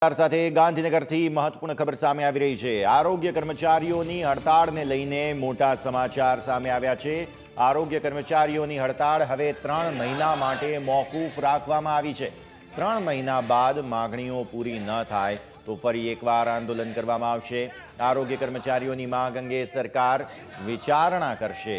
સાથે ગાંધીનગરથી મહત્વપૂર્ણ ખબર સામે આવી રહી છે। આરોગ્ય કર્મચારીઓની હડતાળને લઈને મોટા સમાચાર સામે આવ્યા છે। આરોગ્ય કર્મચારીઓની હડતાળ હવે 3 મહિના માટે મોકૂફ રાખવામાં આવી છે। 3 મહિના બાદ માગણીઓ પૂરી ન થાય તો ફરી એકવાર આંદોલન કરવામાં આવશે। આરોગ્ય કર્મચારીઓની માંગ અંગે સરકાર વિચારણા કરશે।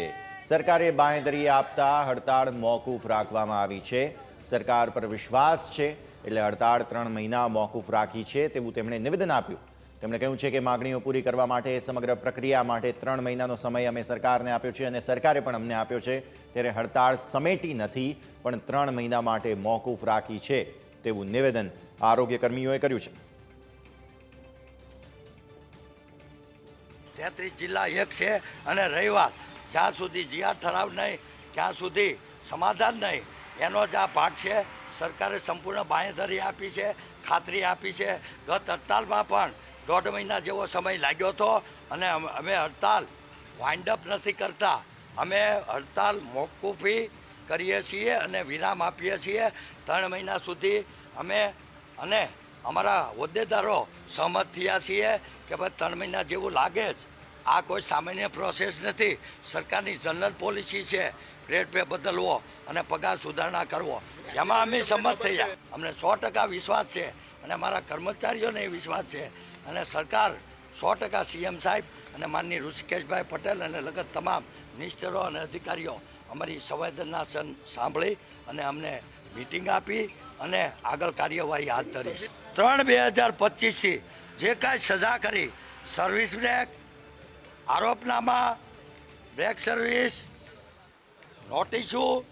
સરકારે બાંયધરી આપતા હડતાળ મોકૂફ રાખવામાં આવી છે। સરકાર પર વિશ્વાસ છે એટલે હડતાળ 3 મહિના મોકૂફ રાખી છે તેવું તેમણે નિવેદન આપ્યું। તેમણે કહ્યું છે કે માગણીઓ પૂરી કરવા માટે સમગ્ર પ્રક્રિયા માટે 3 મહિનાનો સમય અમે સરકારને આપ્યો છે અને સરકારે પણ અમને આપ્યો છે। ત્યારે હડતાળ સમેટી નથી પણ 3 મહિના માટે મોકૂફ રાખી છે તેવું નિવેદન આરોગ્ય કર્મીઓએ કર્યું છે। 33 જિલ્લા એક છે અને રહી વાત જ્યાં સુધી જીઆર ઠરાવ નહીં ત્યાં સુધી સમાધાન નહીં એનો જ આ ભાગ છે। સરકારે સંપૂર્ણ બાંયધરી આપી છે, ખાતરી આપી છે। ગત હડતાલમાં પણ 1.5 મહિના જેવો સમય લાગ્યો હતો અને અમે હડતાલ વાઇન્ડ અપ નથી કરતા, અમે હડતાલ મોકૂફી કરીએ છીએ અને વિરામ આપીએ છીએ। 3 મહિના સુધી અમે અને અમારા હોદ્દેદારો સહમત થયા છીએ કે ભાઈ 3 મહિના જેવું લાગે જ, આ કોઈ સામાન્ય પ્રોસેસ નથી। સરકારની જનરલ પોલિસી છે ગ્રેડ પે બદલવો અને પગાર સુધારણા કરવો, એમાં અમે સંમત થયા। અમને 100% વિશ્વાસ છે અને અમારા કર્મચારીઓને વિશ્વાસ છે અને સરકાર 100% સીએમ સાહેબ અને માનની ઋષિકેશભાઈ પટેલ અને લગત તમામ મિનિસ્ટરો અને અધિકારીઓ અમારી સંવેદના સાંભળી અને અમને મિટિંગ આપી અને આગળ કાર્યવાહી હાથ ધરી છે। 3/2025થી જે કાંઈ સજા કરી, સર્વિસ બ્રેક, આરોપનામા, બ્રેક સર્વિસ, નોટિસો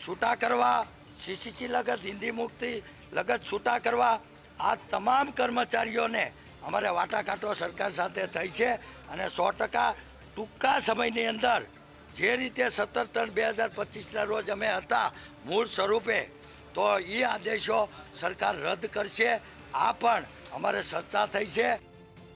છૂટા કરવા, સીસીસી લગત, હિન્દી મુક્તિ લગત છૂટા કરવા, આ તમામ કર્મચારીઓને અમારે વાટાઘાટો સરકાર સાથે થઈ છે અને 100% ટૂંકા સમયની અંદર જે રીતે 17/3/2025ના રોજ અમે હતા મૂળ સ્વરૂપે, તો એ આદેશો સરકાર રદ કરશે। આ પણ અમારે ચર્ચા થઈ છે।